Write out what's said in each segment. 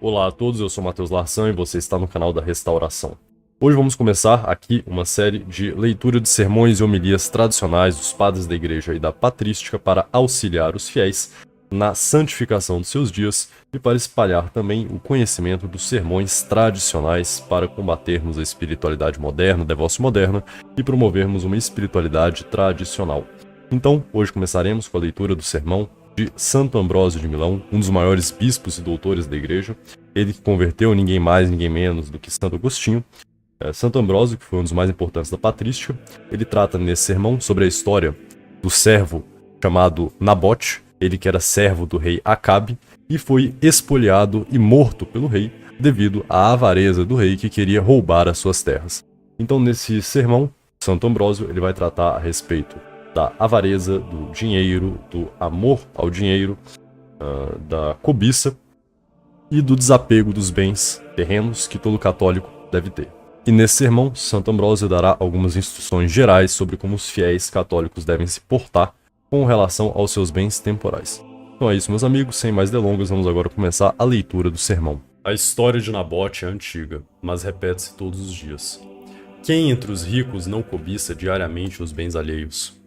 Olá a todos, eu sou Matheus Larsan e você está no canal da Restauração. Hoje vamos começar aqui uma série de leitura de sermões e homilias tradicionais dos padres da igreja e da patrística para auxiliar os fiéis na santificação dos seus dias e para espalhar também o conhecimento dos sermões tradicionais para combatermos a espiritualidade moderna, devoção moderna e promovermos uma espiritualidade tradicional. Então, hoje começaremos com a leitura do sermão de Santo Ambrósio de Milão, um dos maiores bispos e doutores da igreja, ele que converteu ninguém mais, ninguém menos do que Santo Agostinho. Santo Ambrósio, que foi um dos mais importantes da patrística, ele trata nesse sermão sobre a história do servo chamado Nabote, ele que era servo do rei Acabe, e foi espoliado e morto pelo rei devido à avareza do rei que queria roubar as suas terras. Então nesse sermão, Santo Ambrósio ele vai tratar a respeito da avareza, do dinheiro, do amor ao dinheiro, da cobiça e do desapego dos bens terrenos que todo católico deve ter. E nesse sermão, Santo Ambrósio dará algumas instruções gerais sobre como os fiéis católicos devem se portar com relação aos seus bens temporais. Então é isso, meus amigos, sem mais delongas, vamos agora começar a leitura do sermão. A história de Nabote é antiga, mas repete-se todos os dias. Quem entre os ricos não cobiça diariamente os bens alheios?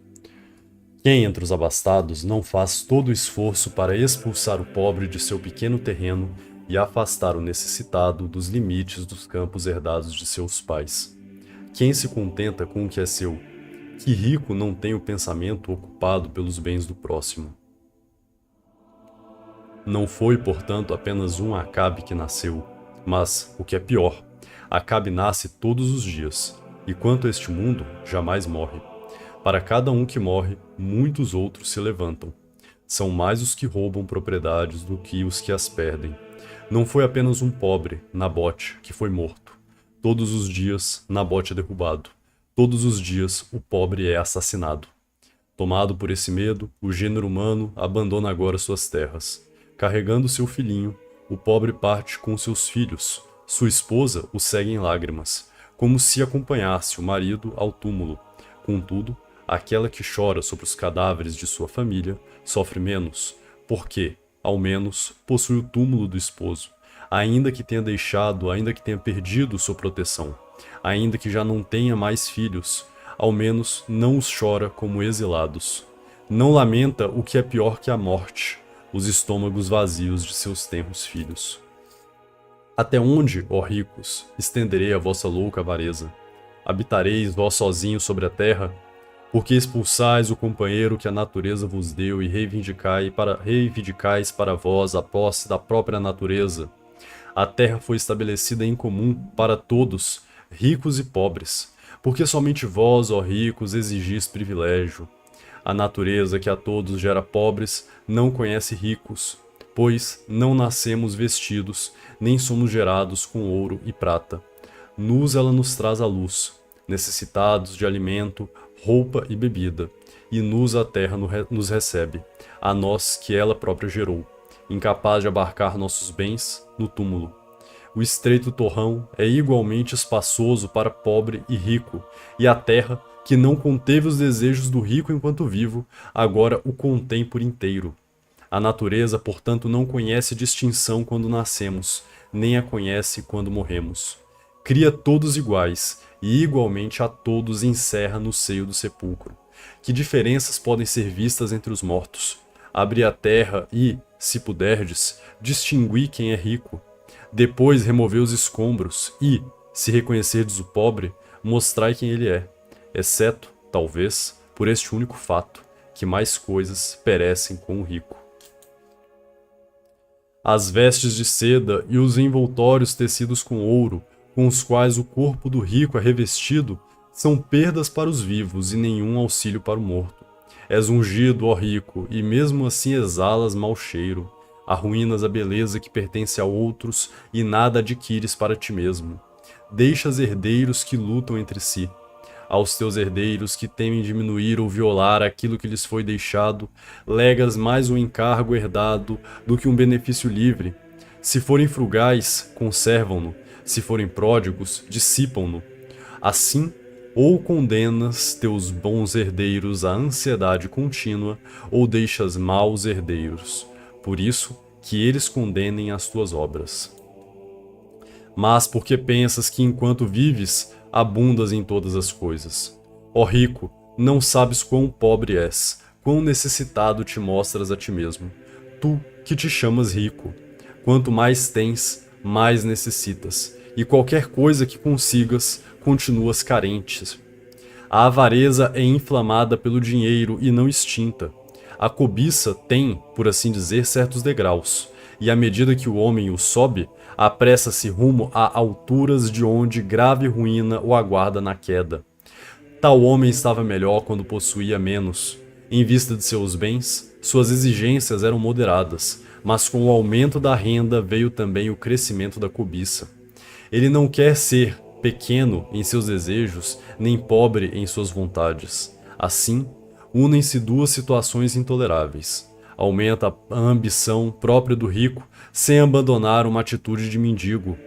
Quem entre os abastados não faz todo o esforço para expulsar o pobre de seu pequeno terreno e afastar o necessitado dos limites dos campos herdados de seus pais? Quem se contenta com o que é seu? Que rico não tem o pensamento ocupado pelos bens do próximo? Não foi, portanto, apenas um Acabe que nasceu, mas, o que é pior, Acabe nasce todos os dias, e quanto a este mundo, jamais morre. Para cada um que morre, muitos outros se levantam. São mais os que roubam propriedades do que os que as perdem. Não foi apenas um pobre, Nabote, que foi morto. Todos os dias, Nabote é derrubado. Todos os dias, o pobre é assassinado. Tomado por esse medo, o gênero humano abandona agora suas terras. Carregando seu filhinho, o pobre parte com seus filhos. Sua esposa o segue em lágrimas, como se acompanhasse o marido ao túmulo. Contudo, aquela que chora sobre os cadáveres de sua família sofre menos, porque, ao menos, possui o túmulo do esposo, ainda que tenha deixado, ainda que tenha perdido sua proteção, ainda que já não tenha mais filhos, ao menos não os chora como exilados. Não lamenta o que é pior que a morte, os estômagos vazios de seus tenros filhos. Até onde, ó ricos, estenderei a vossa louca avareza? Habitareis vós sozinhos sobre a terra? Porque expulsais o companheiro que a natureza vos deu e reivindicais para vós a posse da própria natureza. A terra foi estabelecida em comum para todos, ricos e pobres, porque somente vós, ó ricos, exigis privilégio. A natureza que a todos gera pobres não conhece ricos, pois não nascemos vestidos, nem somos gerados com ouro e prata. Nus ela nos traz a luz, necessitados de alimento, roupa e bebida, e nus a terra nos recebe, a nós que ela própria gerou, incapaz de abarcar nossos bens no túmulo. O estreito torrão é igualmente espaçoso para pobre e rico, e a terra, que não conteve os desejos do rico enquanto vivo, agora o contém por inteiro. A natureza, portanto, não conhece distinção quando nascemos, nem a conhece quando morremos. Cria todos iguais, e igualmente a todos encerra no seio do sepulcro. Que diferenças podem ser vistas entre os mortos? Abri a terra e, se puderdes, distingui quem é rico. Depois removei os escombros e, se reconhecerdes o pobre, mostrai quem ele é, exceto, talvez, por este único fato, que mais coisas perecem com o rico. As vestes de seda e os envoltórios tecidos com ouro, com os quais o corpo do rico é revestido, são perdas para os vivos e nenhum auxílio para o morto. És ungido, ó rico, e mesmo assim exalas mau cheiro. Arruínas a beleza que pertence a outros e nada adquires para ti mesmo. Deixas herdeiros que lutam entre si. Aos teus herdeiros que temem diminuir ou violar aquilo que lhes foi deixado, legas mais um encargo herdado do que um benefício livre. Se forem frugais, conservam-no. Se forem pródigos, dissipam-no. Assim, ou condenas teus bons herdeiros à ansiedade contínua, ou deixas maus herdeiros. Por isso, que eles condenem as tuas obras. mas porque pensas que enquanto vives, abundas em todas as coisas. Ó rico, não sabes quão pobre és, quão necessitado te mostras a ti mesmo. Tu que te chamas rico. Quanto mais tens, mais necessitas, e qualquer coisa que consigas, continuas carente. A avareza é inflamada pelo dinheiro e não extinta. A cobiça tem, por assim dizer, certos degraus, e à medida que o homem o sobe, apressa-se rumo a alturas de onde grave ruína o aguarda na queda. Tal homem estava melhor quando possuía menos. Em vista de seus bens, suas exigências eram moderadas, mas com o aumento da renda veio também o crescimento da cobiça. Ele não quer ser pequeno em seus desejos, nem pobre em suas vontades. Assim, unem-se duas situações intoleráveis. Aumenta a ambição própria do rico, sem abandonar uma atitude de mendigo.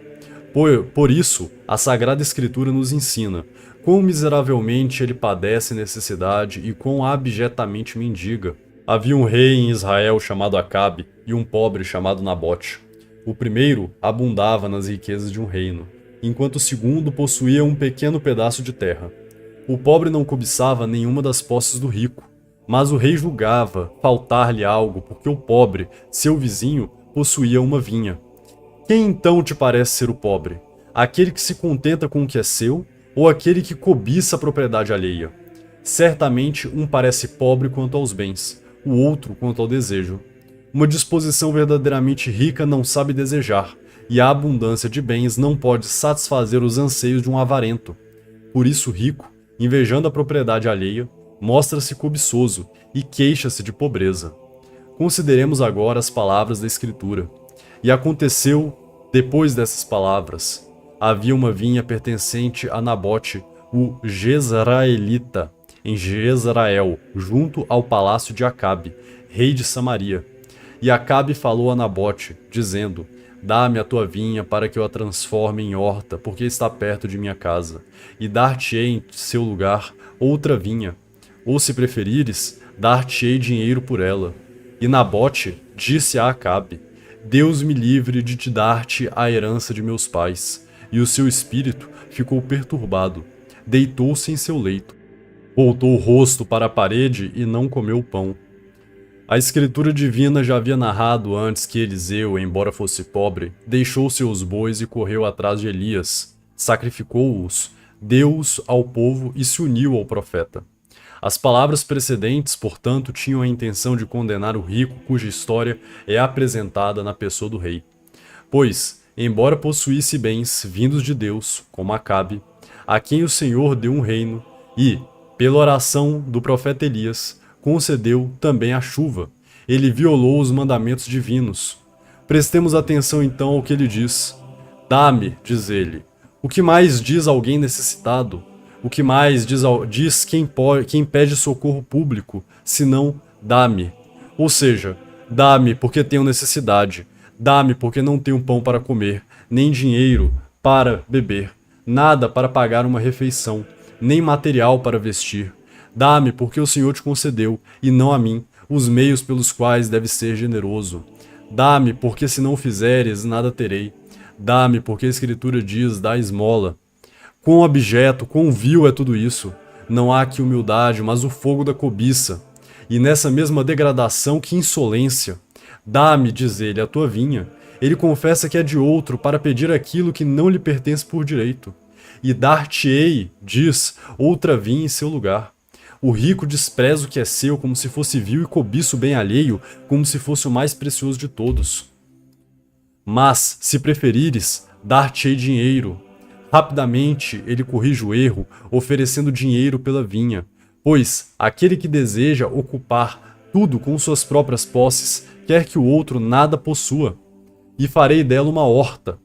Por isso, a Sagrada Escritura nos ensina quão miseravelmente ele padece necessidade e quão abjetamente mendiga. Havia um rei em Israel chamado Acabe e um pobre chamado Nabote. O primeiro abundava nas riquezas de um reino, enquanto o segundo possuía um pequeno pedaço de terra. O pobre não cobiçava nenhuma das posses do rico, mas o rei julgava faltar-lhe algo porque o pobre, seu vizinho, possuía uma vinha. Quem então te parece ser o pobre? Aquele que se contenta com o que é seu ou aquele que cobiça a propriedade alheia? Certamente um parece pobre quanto aos bens, o outro quanto ao desejo. Uma disposição verdadeiramente rica não sabe desejar, e a abundância de bens não pode satisfazer os anseios de um avarento. Por isso o rico, invejando a propriedade alheia, mostra-se cobiçoso e queixa-se de pobreza. Consideremos agora as palavras da Escritura. E aconteceu, depois dessas palavras, havia uma vinha pertencente a Nabote, o Jezraelita, em Jezrael, junto ao palácio de Acabe, rei de Samaria. E Acabe falou a Nabote, dizendo: Dá-me a tua vinha para que eu a transforme em horta, porque está perto de minha casa, e dar-te-ei em seu lugar outra vinha, ou se preferires, dar-te-ei dinheiro por ela. E Nabote disse a Acabe: Deus me livre de te dar-te a herança de meus pais. E o seu espírito ficou perturbado, deitou-se em seu leito, voltou o rosto para a parede e não comeu pão. A Escritura Divina já havia narrado antes que Eliseu, embora fosse pobre, deixou seus bois e correu atrás de Elias, sacrificou-os, deu-os ao povo e se uniu ao profeta. As palavras precedentes, portanto, tinham a intenção de condenar o rico cuja história é apresentada na pessoa do rei. Pois, embora possuísse bens vindos de Deus, como Acabe, a quem o Senhor deu um reino, e, pela oração do profeta Elias, concedeu também a chuva, ele violou os mandamentos divinos. Prestemos atenção então ao que ele diz. Dá-me, diz ele. O que mais diz alguém necessitado? O que mais diz quem pede socorro público, senão dá-me? Ou seja, dá-me porque tenho necessidade, dá-me porque não tenho pão para comer, nem dinheiro para beber, nada para pagar uma refeição, nem material para vestir. Dá-me porque o Senhor te concedeu, e não a mim, os meios pelos quais deves ser generoso. Dá-me porque se não fizeres, nada terei. Dá-me porque a Escritura diz, dá esmola. Quão abjeto, quão vil é tudo isso! Não há aqui humildade, mas o fogo da cobiça. E nessa mesma degradação, que insolência! Dá-me, diz ele, a tua vinha. Ele confessa que é de outro para pedir aquilo que não lhe pertence por direito. E dar-te-ei, diz, outra vinha em seu lugar. O rico despreza o que é seu como se fosse vil e cobiça o bem alheio como se fosse o mais precioso de todos. Mas, se preferires, dar-te-ei dinheiro. Rapidamente ele corrige o erro, oferecendo dinheiro pela vinha, pois aquele que deseja ocupar tudo com suas próprias posses quer que o outro nada possua. E farei dela uma horta.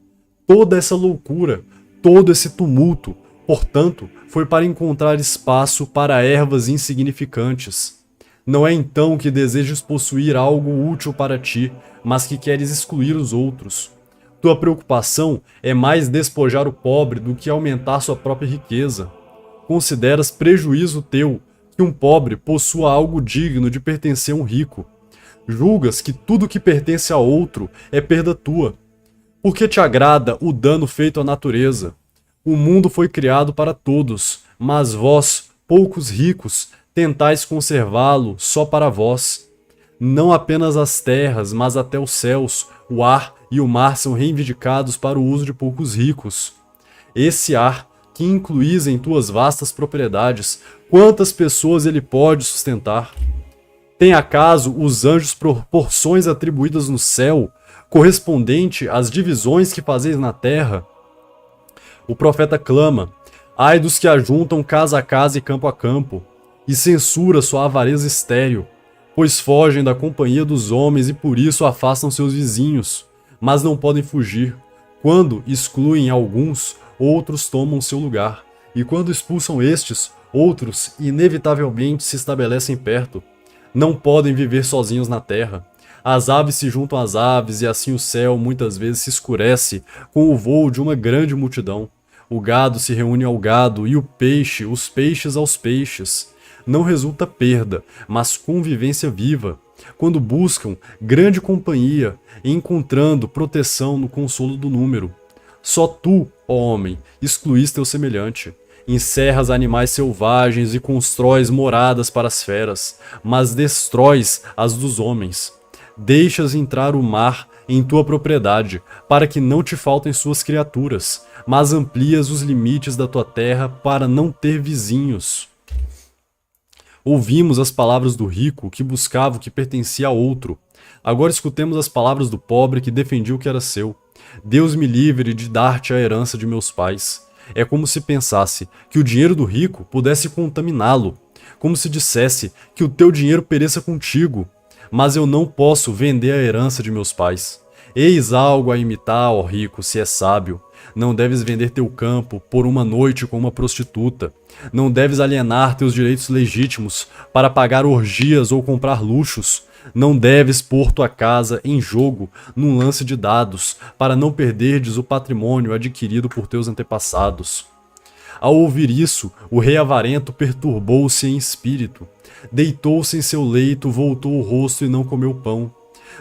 Toda essa loucura, todo esse tumulto, portanto, foi para encontrar espaço para ervas insignificantes. Não é então que desejas possuir algo útil para ti, mas que queres excluir os outros. Tua preocupação é mais despojar o pobre do que aumentar sua própria riqueza. Consideras prejuízo teu que um pobre possua algo digno de pertencer a um rico. Julgas que tudo que pertence a outro é perda tua. Porque te agrada o dano feito à natureza. O mundo foi criado para todos, mas vós, poucos ricos, tentais conservá-lo só para vós. Não apenas as terras, mas até os céus, o ar e o mar são reivindicados para o uso de poucos ricos. Esse ar, que incluís em tuas vastas propriedades, quantas pessoas ele pode sustentar? Tem acaso os anjos proporções atribuídas no céu, correspondente às divisões que fazeis na terra? O profeta clama: ai dos que ajuntam casa a casa e campo a campo, e censura sua avareza estéril, pois fogem da companhia dos homens e por isso afastam seus vizinhos, mas não podem fugir. Quando excluem alguns, outros tomam seu lugar, e quando expulsam estes, outros inevitavelmente se estabelecem perto. Não podem viver sozinhos na terra. As aves se juntam às aves e assim o céu muitas vezes se escurece com o voo de uma grande multidão. O gado se reúne ao gado e os peixes aos peixes. Não resulta perda, mas convivência viva, quando buscam grande companhia, encontrando proteção no consolo do número. Só tu, ó homem, excluís teu semelhante. Encerras animais selvagens e constróis moradas para as feras, mas destróis as dos homens. Deixas entrar o mar em tua propriedade, para que não te faltem suas criaturas, mas amplias os limites da tua terra para não ter vizinhos. Ouvimos as palavras do rico que buscava o que pertencia a outro. Agora escutemos as palavras do pobre que defendia o que era seu. Deus me livre de dar-te a herança de meus pais. É como se pensasse que o dinheiro do rico pudesse contaminá-lo, como se dissesse que o teu dinheiro pereça contigo. Mas eu não posso vender a herança de meus pais. Eis algo a imitar, ó rico, se é sábio. Não deves vender teu campo por uma noite com uma prostituta. Não deves alienar teus direitos legítimos para pagar orgias ou comprar luxos. Não deves pôr tua casa em jogo num lance de dados, para não perderdes o patrimônio adquirido por teus antepassados. Ao ouvir isso, o rei avarento perturbou-se em espírito. Deitou-se em seu leito, voltou o rosto e não comeu pão.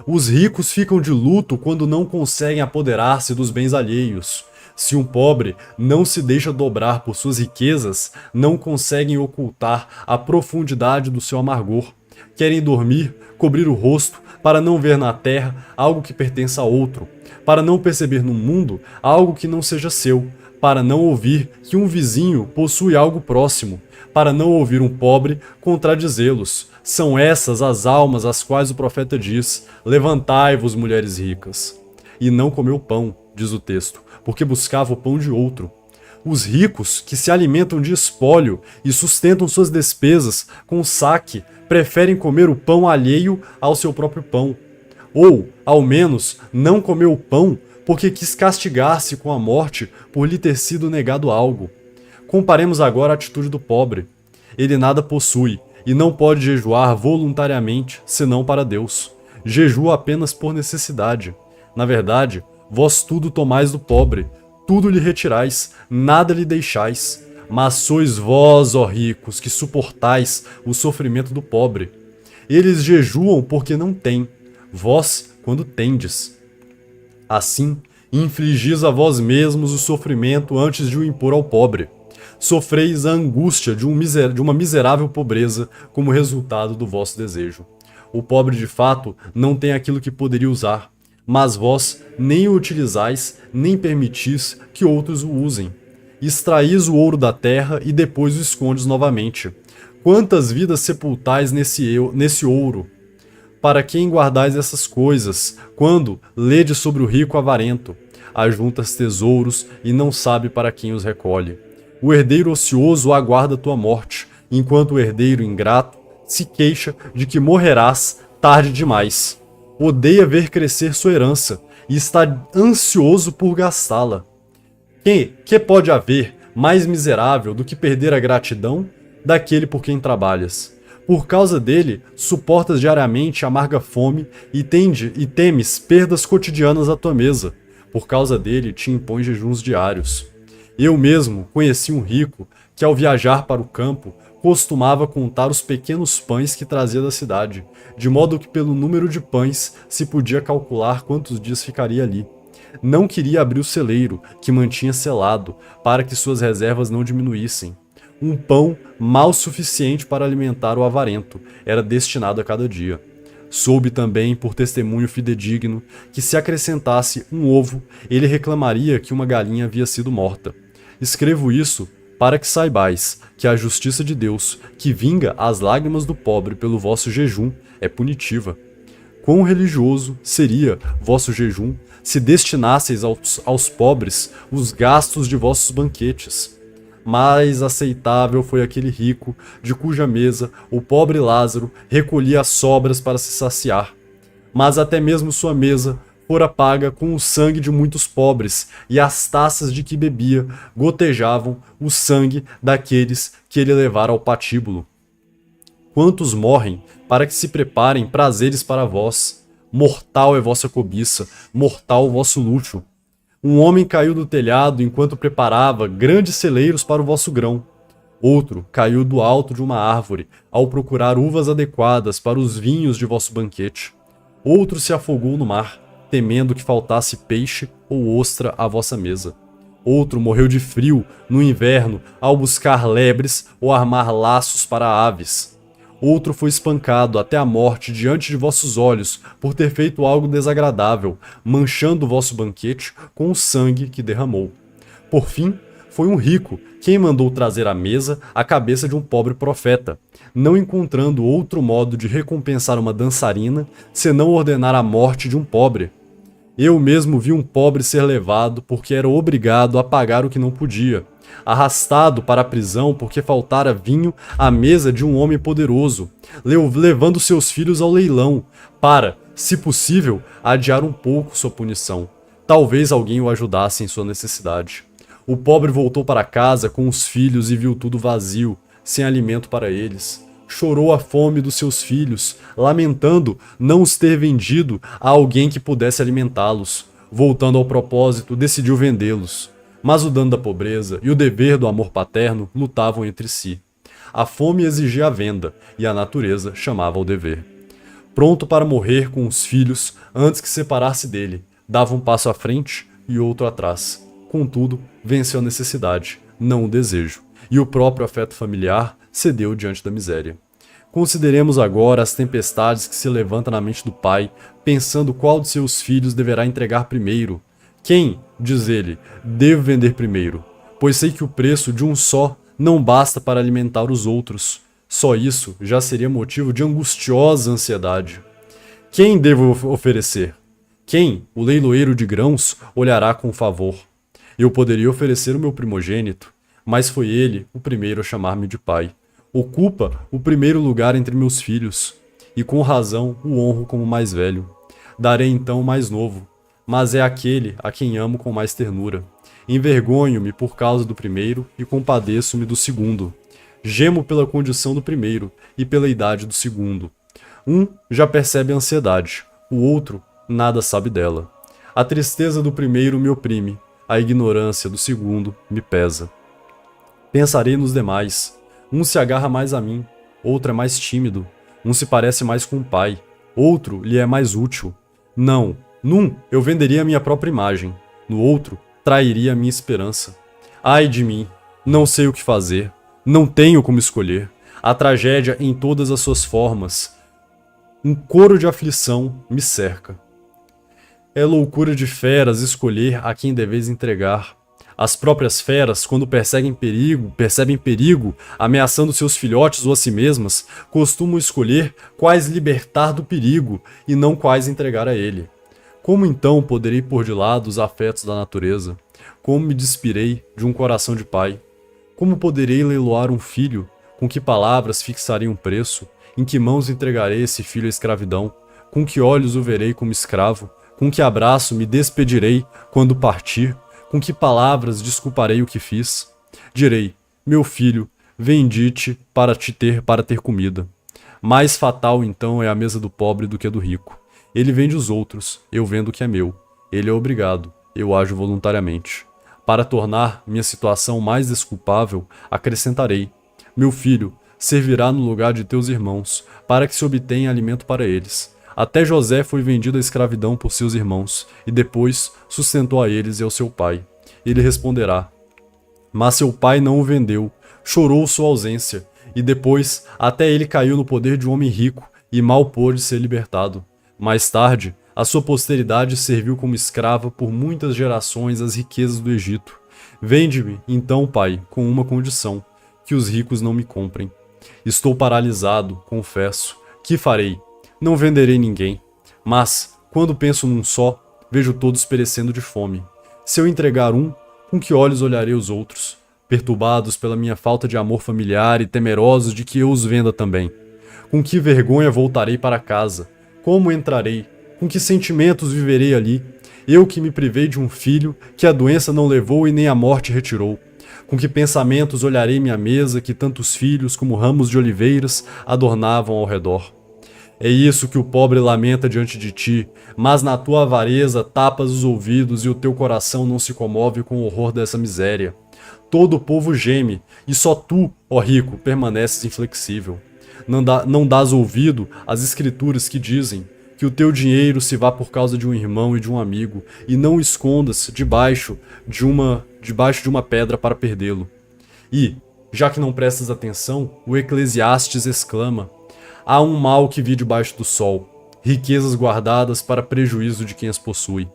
Os ricos ficam de luto quando não conseguem apoderar-se dos bens alheios. Se um pobre não se deixa dobrar por suas riquezas, não conseguem ocultar a profundidade do seu amargor. Querem dormir, cobrir o rosto, para não ver na terra algo que pertença a outro, para não perceber no mundo algo que não seja seu, para não ouvir que um vizinho possui algo próximo, para não ouvir um pobre contradizê-los. São essas as almas às quais o profeta diz: levantai-vos, mulheres ricas. E não comeu pão, diz o texto, porque buscava o pão de outro. Os ricos, que se alimentam de espólio e sustentam suas despesas com saque, preferem comer o pão alheio ao seu próprio pão. Ou, ao menos, não comeu o pão porque quis castigar-se com a morte por lhe ter sido negado algo. Comparemos agora a atitude do pobre. Ele nada possui e não pode jejuar voluntariamente, senão para Deus. Jejua apenas por necessidade. Na verdade, vós tudo tomais do pobre, tudo lhe retirais, nada lhe deixais. Mas sois vós, ó ricos, que suportais o sofrimento do pobre. Eles jejuam porque não têm, vós quando tendes. Assim, infligis a vós mesmos o sofrimento antes de o impor ao pobre. Sofreis a angústia de uma miserável pobreza como resultado do vosso desejo. O pobre de fato não tem aquilo que poderia usar, mas vós nem o utilizais, nem permitis que outros o usem. Extraís o ouro da terra e depois o escondes novamente. Quantas vidas sepultais nesse ouro? Para quem guardais essas coisas, quando ledes sobre o rico avarento? Ajuntas tesouros e não sabe para quem os recolhe. O herdeiro ocioso aguarda tua morte, enquanto o herdeiro ingrato se queixa de que morrerás tarde demais. Odeia ver crescer sua herança e está ansioso por gastá-la. Que pode haver mais miserável do que perder a gratidão daquele por quem trabalhas? Por causa dele, suportas diariamente amarga fome e temes perdas cotidianas à tua mesa. Por causa dele, te impões jejuns diários. Eu mesmo conheci um rico que, ao viajar para o campo, costumava contar os pequenos pães que trazia da cidade, de modo que pelo número de pães se podia calcular quantos dias ficaria ali. Não queria abrir o celeiro, que mantinha selado, para que suas reservas não diminuíssem. Um pão mal suficiente para alimentar o avarento era destinado a cada dia. Soube também, por testemunho fidedigno, que se acrescentasse um ovo, ele reclamaria que uma galinha havia sido morta. Escrevo isso para que saibais que a justiça de Deus, que vinga as lágrimas do pobre pelo vosso jejum, é punitiva. Quão religioso seria vosso jejum se destinasseis aos pobres os gastos de vossos banquetes. Mais aceitável foi aquele rico, de cuja mesa o pobre Lázaro recolhia as sobras para se saciar. Mas até mesmo sua mesa fora paga com o sangue de muitos pobres, e as taças de que bebia gotejavam o sangue daqueles que ele levara ao patíbulo. Quantos morrem para que se preparem prazeres para vós? Mortal é vossa cobiça, mortal o vosso luxo. Um homem caiu do telhado enquanto preparava grandes celeiros para o vosso grão. Outro caiu do alto de uma árvore ao procurar uvas adequadas para os vinhos de vosso banquete. Outro se afogou no mar, temendo que faltasse peixe ou ostra à vossa mesa. Outro morreu de frio no inverno ao buscar lebres ou armar laços para aves. Outro foi espancado até a morte diante de vossos olhos por ter feito algo desagradável, manchando o vosso banquete com o sangue que derramou. Por fim, foi um rico quem mandou trazer à mesa a cabeça de um pobre profeta, não encontrando outro modo de recompensar uma dançarina senão ordenar a morte de um pobre. Eu mesmo vi um pobre ser levado porque era obrigado a pagar o que não podia, arrastado para a prisão porque faltara vinho à mesa de um homem poderoso, levando seus filhos ao leilão, para, se possível, adiar um pouco sua punição. Talvez alguém o ajudasse em sua necessidade. O pobre voltou para casa com os filhos e viu tudo vazio, sem alimento para eles. Chorou a fome dos seus filhos, lamentando não os ter vendido a alguém que pudesse alimentá-los. Voltando ao propósito, decidiu vendê-los. Mas o dano da pobreza e o dever do amor paterno lutavam entre si. A fome exigia a venda e a natureza chamava ao dever. Pronto para morrer com os filhos antes que separar-se dele, dava um passo à frente e outro atrás. Contudo, venceu a necessidade, não o desejo, e o próprio afeto familiar cedeu diante da miséria. Consideremos agora as tempestades que se levantam na mente do pai, pensando qual de seus filhos deverá entregar primeiro. Quem, diz ele, devo vender primeiro? Pois sei que o preço de um só não basta para alimentar os outros. Só isso já seria motivo de angustiosa ansiedade. Quem devo oferecer? Quem, o leiloeiro de grãos, olhará com favor? Eu poderia oferecer o meu primogênito, mas foi ele o primeiro a chamar-me de pai. Ocupa o primeiro lugar entre meus filhos, e com razão o honro como mais velho. Darei então o mais novo, mas é aquele a quem amo com mais ternura. Envergonho-me por causa do primeiro e compadeço-me do segundo. Gemo pela condição do primeiro e pela idade do segundo. Um já percebe a ansiedade, o outro nada sabe dela. A tristeza do primeiro me oprime, a ignorância do segundo me pesa. Pensarei nos demais. Um se agarra mais a mim, outro é mais tímido. Um se parece mais com o pai, outro lhe é mais útil. Não, num eu venderia a minha própria imagem, no outro trairia a minha esperança. Ai de mim, não sei o que fazer, não tenho como escolher. A tragédia em todas as suas formas. Um coro de aflição me cerca. É loucura de feras escolher a quem deveis entregar. As próprias feras, quando percebem perigo, ameaçando seus filhotes ou a si mesmas, costumam escolher quais libertar do perigo e não quais entregar a ele. Como então poderei pôr de lado os afetos da natureza? Como me despirei de um coração de pai? Como poderei leiloar um filho? Com que palavras fixarei um preço? Em que mãos entregarei esse filho à escravidão? Com que olhos o verei como escravo? Com que abraço me despedirei quando partir? Com que palavras desculparei o que fiz? Direi, meu filho, vendi-te para ter comida. Mais fatal então é a mesa do pobre do que a do rico. Ele vende os outros, eu vendo o que é meu. Ele é obrigado, eu ajo voluntariamente. Para tornar minha situação mais desculpável, acrescentarei, meu filho, servirá no lugar de teus irmãos, para que se obtenha alimento para eles. Até José foi vendido à escravidão por seus irmãos, e depois sustentou a eles e ao seu pai. Ele responderá: mas seu pai não o vendeu, chorou sua ausência, e depois até ele caiu no poder de um homem rico, e mal pôde ser libertado. Mais tarde, a sua posteridade serviu como escrava por muitas gerações às riquezas do Egito. Vende-me, então, pai, com uma condição: que os ricos não me comprem. Estou paralisado, confesso. Que farei? Não venderei ninguém. Mas, quando penso num só, vejo todos perecendo de fome. Se eu entregar um, com que olhos olharei os outros, perturbados pela minha falta de amor familiar e temerosos de que eu os venda também? Com que vergonha voltarei para casa? Como entrarei? Com que sentimentos viverei ali? Eu que me privei de um filho, que a doença não levou e nem a morte retirou. Com que pensamentos olharei minha mesa, que tantos filhos como ramos de oliveiras adornavam ao redor? É isso que o pobre lamenta diante de ti, mas na tua avareza tapas os ouvidos e o teu coração não se comove com o horror dessa miséria. Todo o povo geme, e só tu, ó rico, permaneces inflexível. Não dás ouvido às escrituras que dizem que o teu dinheiro se vá por causa de um irmão e de um amigo, e não o escondas debaixo de uma pedra para perdê-lo. E, já que não prestas atenção, o Eclesiastes exclama: há um mal que vi debaixo do sol, riquezas guardadas para prejuízo de quem as possui.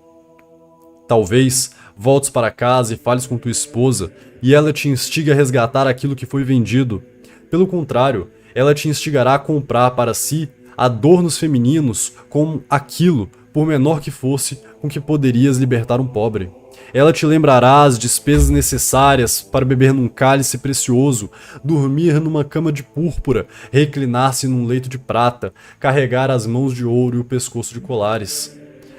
Talvez voltes para casa e fales com tua esposa, e ela te instigue a resgatar aquilo que foi vendido. Pelo contrário, ela te instigará a comprar para si adornos femininos como aquilo, por menor que fosse, com que poderias libertar um pobre. Ela te lembrará as despesas necessárias para beber num cálice precioso, dormir numa cama de púrpura, reclinar-se num leito de prata, carregar as mãos de ouro e o pescoço de colares.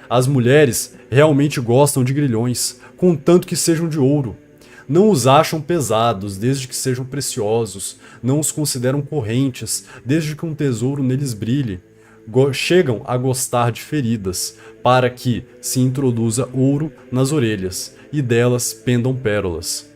As mulheres realmente gostam de grilhões, contanto que sejam de ouro. Não os acham pesados, desde que sejam preciosos. Não os consideram correntes, desde que um tesouro neles brilhe. Chegam a gostar de feridas, para que se introduza ouro nas orelhas, e delas pendam pérolas.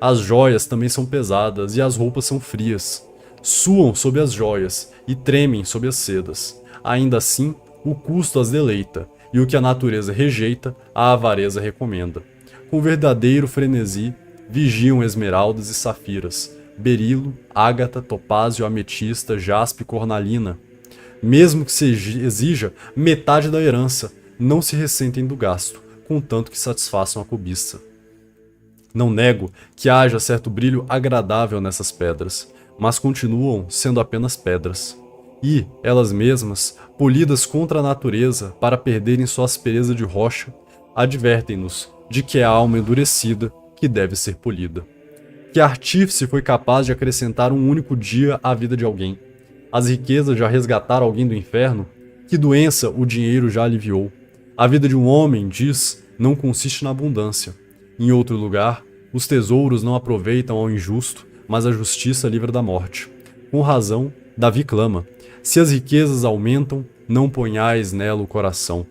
As joias também são pesadas, e as roupas são frias. Suam sob as joias, e tremem sob as sedas. Ainda assim, o custo as deleita, e o que a natureza rejeita, a avareza recomenda. Com verdadeiro frenesi, vigiam esmeraldas e safiras, berilo, ágata, topázio, ametista, jaspe e cornalina. Mesmo que se exija metade da herança, não se ressentem do gasto, contanto que satisfaçam a cobiça. Não nego que haja certo brilho agradável nessas pedras, mas continuam sendo apenas pedras. E, elas mesmas, polidas contra a natureza para perderem sua aspereza de rocha, advertem-nos de que é a alma endurecida que deve ser polida. Que artífice foi capaz de acrescentar um único dia à vida de alguém? As riquezas já resgataram alguém do inferno? Que doença o dinheiro já aliviou? A vida de um homem, diz, não consiste na abundância. Em outro lugar, os tesouros não aproveitam ao injusto, mas a justiça livra da morte. Com razão, Davi clama: se as riquezas aumentam, não ponhais nela o coração.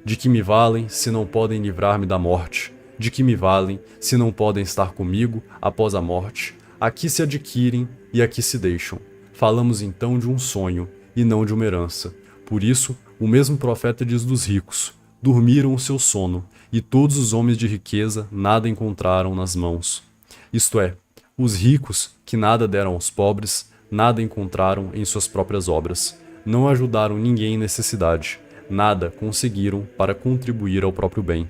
De que me valem, se não podem livrar-me da morte? De que me valem, se não podem estar comigo após a morte? Aqui se adquirem e aqui se deixam. Falamos então de um sonho, e não de uma herança. Por isso, o mesmo profeta diz dos ricos: dormiram o seu sono, e todos os homens de riqueza nada encontraram nas mãos. Isto é, os ricos, que nada deram aos pobres, nada encontraram em suas próprias obras. Não ajudaram ninguém em necessidade, nada conseguiram para contribuir ao próprio bem.